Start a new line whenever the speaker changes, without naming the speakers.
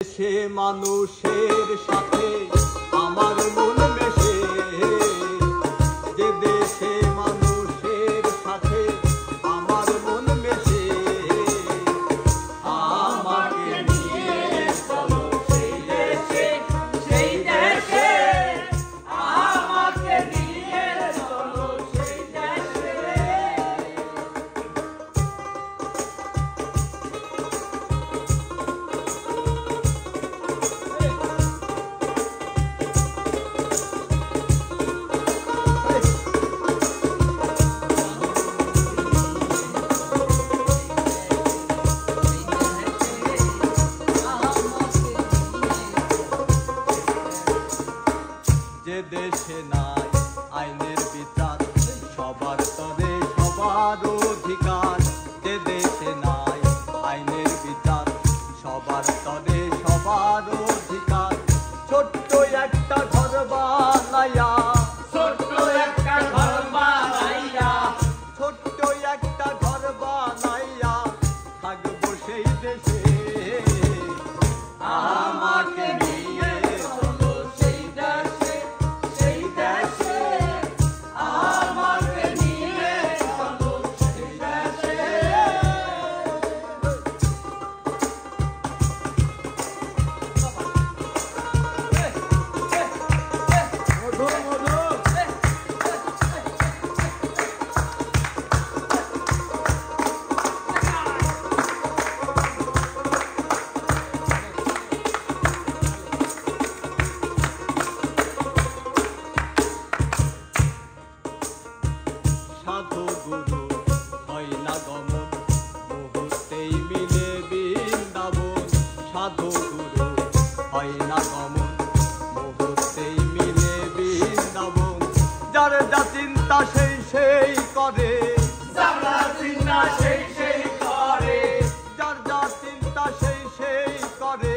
সে মানুষের সাথে আমার মন মেশে, যে দেশে মানুষের সাথে আমার মন মেশে, আমাকে নিয়ে চলো সেই দেশে, সেই দেশে আমাকে নিয়ে চলো সেই দেশে। যে দেশে নাই আইনের বিচার, সবার তরে সবার অধিকার, যে দেশে নাই আইনের বিচার, সবার তরে সবার অধিকার, ছোট্ট একটা ঘর বানাইয়া, ছোট্ট একটা ঘর বানাইয়া, ছোট্ট একটা ঘর বানাইয়া থাকবো সেই দেশে, আমাকে নিয়ে চলো সেই দেশে, সেই দেশে আমাকে নিয়ে চলো সেই দেশে। সাধু গুরু হয় না গমন, মুহূর্তেই মিলে বৃন্দাবন, সাধু গুরু হয় না গমন, মুহূর্তেই মিলে বৃন্দাবন, যার যা চিন্তা সেই সেই করে, যার যা চিন্তা সেই সেই করে, যার যা চিন্তা সেই সেই করে।